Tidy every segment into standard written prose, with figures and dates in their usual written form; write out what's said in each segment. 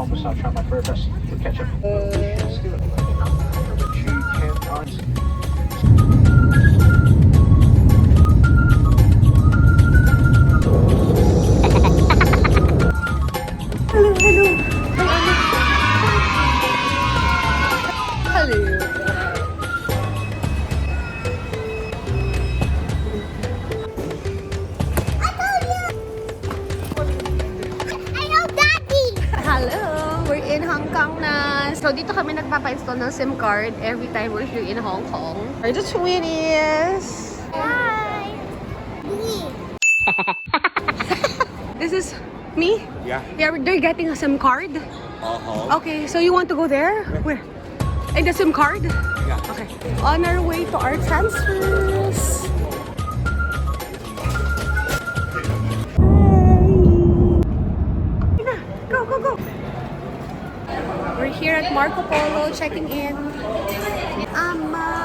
almost try my very best to catch up. Let's do it. Hello, hello. Hello. Hello! We're in Hong Kong na. So, dito kami nagpapa-install ng SIM card every time we're here in Hong Kong. Are the twinnies? Hi! Me! This is me? Yeah. Yeah, they're getting a SIM card. Okay, so you want to go there? Where? And the SIM card? Yeah. Okay. On our way to our transfers. Go, go, go. We're here at Marco Polo checking in. Ama.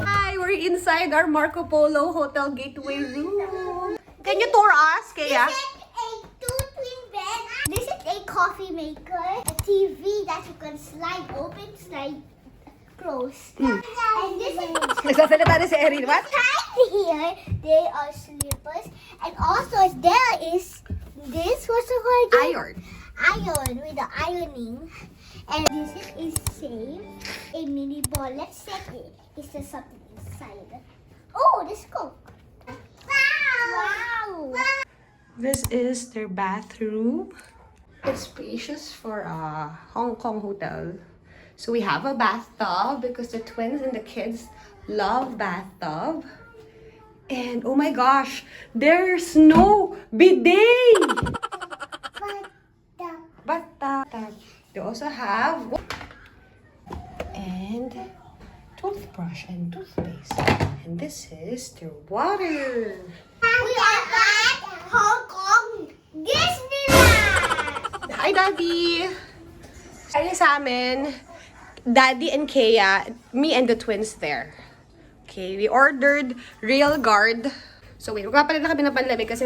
Hi, we're inside our Marco Polo Hotel Gateway room. Can you tour us, Kaya? This is a two-twin bed. This is a coffee maker. A TV that you can slide open, slide close. And this is Nagsasalita na si Erin. What? behind here. They are slippers. And also there is this, what's it called? Iron. Iron with the ironing. And this is same. A mini ball. Let's check it. Is there something inside? Oh, this Coke. Wow! This is their bathroom. It's spacious for a Hong Kong hotel. So we have a bathtub because the twins and the kids love bathtub. And oh my gosh, there's no bidet! Bathtub. They also have and toothbrush and toothpaste. And this is their water. We are at Hong Kong Disneyland! Hi, Daddy! Kaya sa amin, Daddy and Kea, me and the twins there. Okay, we ordered Real Guard. So wait, magpapalit na kami ng panlamig kasi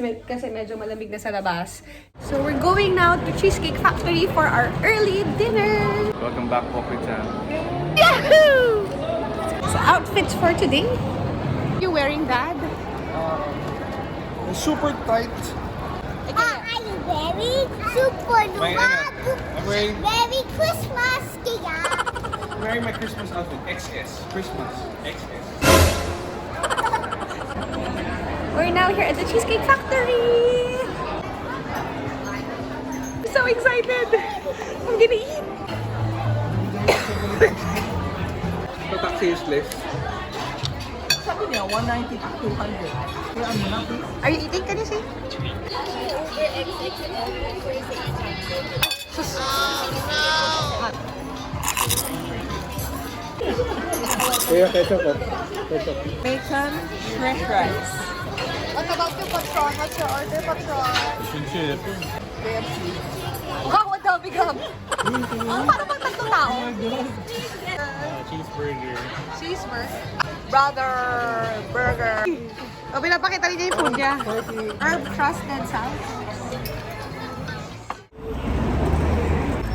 medyo malamig na sa labas. So we're going now to Cheesecake Factory for our early dinner. Welcome back po, Cham. Yahoo! So outfits for today. You wearing, Dad? Super tight. Are you very super I'm wearing, Merry Christmas, Kaya! I'm wearing my Christmas outfit. XS. Christmas. XS. We're now here at the Cheesecake Factory. I'm so excited. I'm gonna eat. The taxi is less. Sabi niya, 190 to 200. Kaya ano na, please? Are you eating? Can you see? Kaya ketchup po. Ketchup. Bacon, fresh rice. What about you, Patron? What's your order, Patron? Fish and chip. Wow, ang dami gam. Parang pang tatlong tao. Cheeseburger. Cheeseburger. Brother burger. O, pinapakita rin niya yung food niya. Herb trusted sauce.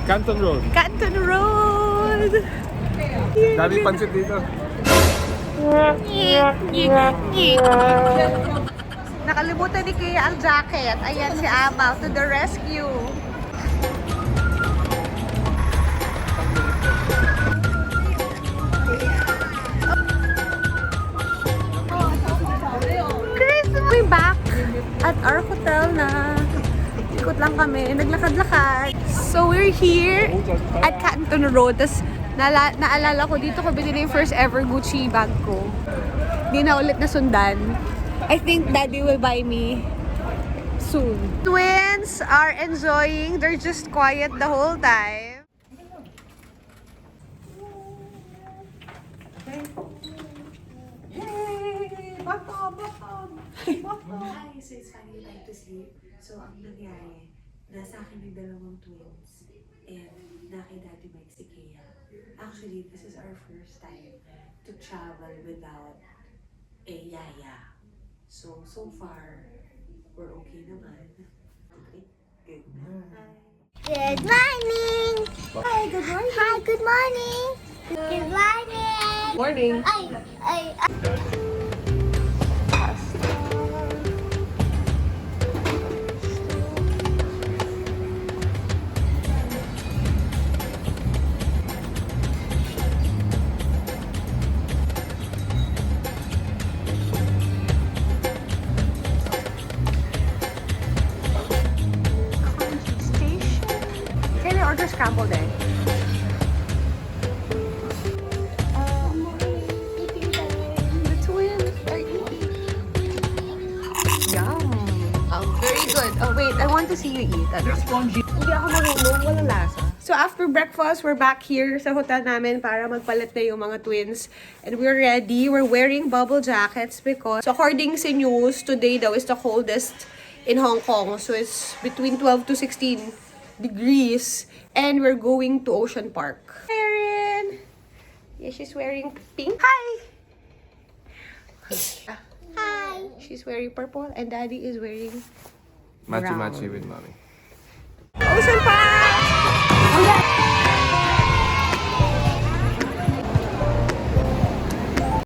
Canton Road. Canton Road. Dami pansit dito. Nakalimutan ni Kaya ang jacket. Ayan si Ama to the rescue. Christmas! We're back at our hotel na. Ikot lang kami. Naglakad-lakad. So we're here at Canton Road. Tapos naalala ko dito ko binili yung first ever Gucci bag ko. Di na ulit nasundan. I think Daddy will buy me soon. Twins are enjoying. They're just quiet the whole time. Yay! Bata! Hi! So it's finally time to sleep. So ang nangyari, nasa akin yung dalawang twins and na kay Daddy Mike si Kea. Actually, this is our first time to travel without a yaya. So far, we're okay naman. Okay, good. Good morning. Hi, good morning. Hi, good morning. Good morning. Morning. Ay. Can I order scrambled egg? The twins are eating. Yum. Very good. Oh, wait. I want to see you eat. Spongy. Hindi ako marunong. Walang lasa. So, after breakfast, we're back here sa hotel namin para magpalit na yung mga twins. And we're ready. We're wearing bubble jackets because, according sa news, today daw is the coldest in Hong Kong. So, it's between 12 to 16 degrees. And we're going to Ocean Park. Erin! Yeah, she's wearing pink. Hi! Hi. She's wearing purple and Daddy is wearing Matchy brown. matchy with mommy. Ocean Park!